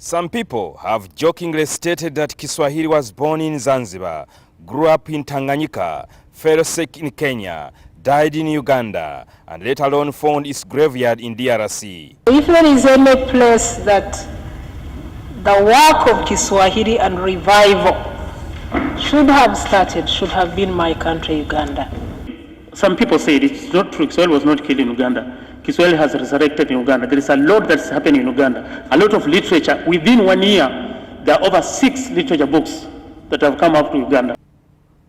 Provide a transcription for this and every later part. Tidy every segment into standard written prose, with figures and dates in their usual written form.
Some people have jokingly stated that Kiswahili was born in Zanzibar, grew up in Tanganyika, fell sick in Kenya, died in Uganda, and let alone found its graveyard in DRC. If there is any place that the work of Kiswahili and revival should have started, should have been my country, Uganda. Some people say it's not true. Kiswahili was not killed in Uganda. Kiswahili has resurrected in Uganda. There is a lot that's happening in Uganda. A lot of literature. Within 1 year, there are over 6 literature books that have come up to Uganda.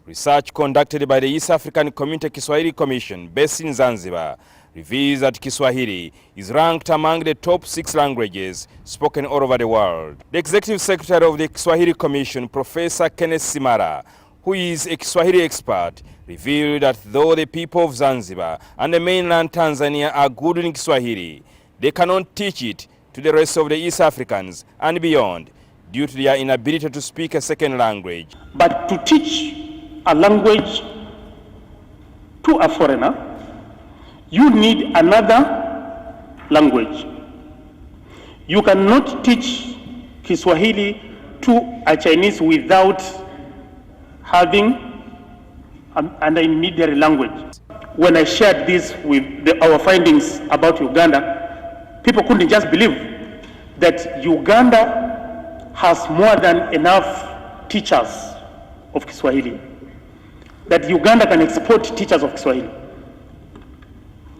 Research conducted by the East African Community Kiswahili Commission based in Zanzibar reveals that Kiswahili is ranked among the top 6 languages spoken all over the world. The Executive Secretary of the Kiswahili Commission, Prof.Kenneth Simala, who is a Kiswahili expert, revealed that though the people of Zanzibar and the mainland Tanzania are good in Kiswahili, they cannot teach it to the rest of the East Africans and beyond due to their inability to speak a second language. But to teach a language to a foreigner, you need another language. You cannot teach Kiswahili to a Chinese without having an intermediary language. When I shared this with our findings about Uganda, people couldn't just believe that Uganda has more than enough teachers of Kiswahili, that Uganda can export teachers of Kiswahili.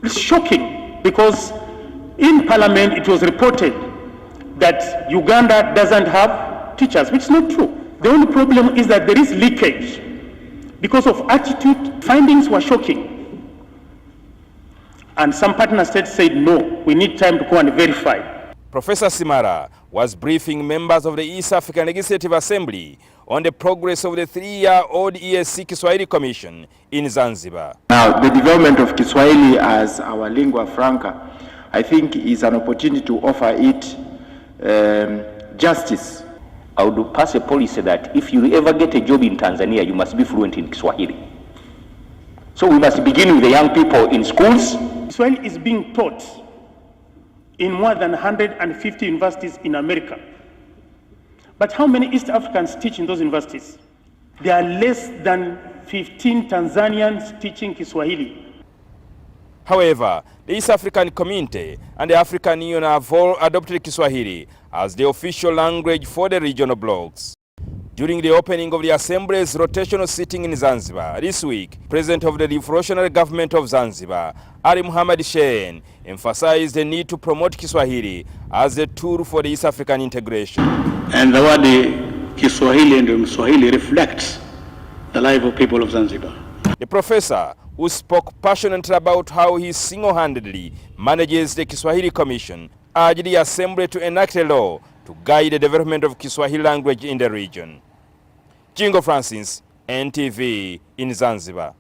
It's shocking because in Parliament it was reported that Uganda doesn't have teachers, which is not true. The only problem is that there is leakage. Because of attitude, findings were shocking. And some partner states said, no, we need time to go and verify. Professor Simara was briefing members of the East African Legislative Assembly on the progress of the 3-year-old EAC Kiswahili Commission in Zanzibar. Now, the development of Kiswahili as our lingua franca, I think, is an opportunity to offer it justice. I would pass a policy that if you ever get a job in Tanzania, you must be fluent in Kiswahili. So we must begin with the young people in schools. Kiswahili is being taught in more than 150 universities in America. But how many East Africans teach in those universities? There are less than 15 Tanzanians teaching Kiswahili. However, the East African Community and the African Union have all adopted Kiswahili as the official language for the regional blocks. During the opening of the Assembly's rotational sitting in Zanzibar this week, President of the Revolutionary Government of Zanzibar, Ali Muhammad Shein, emphasized the need to promote Kiswahili as a tool for the East African integration. And the word Kiswahili and Mswahili reflects the life of people of Zanzibar. The professor, who spoke passionately about how he single-handedly manages the Kiswahili Commission, urged the Assembly to enact a law to guide the development of Kiswahili language in the region. Jingo Francis, NTV in Zanzibar.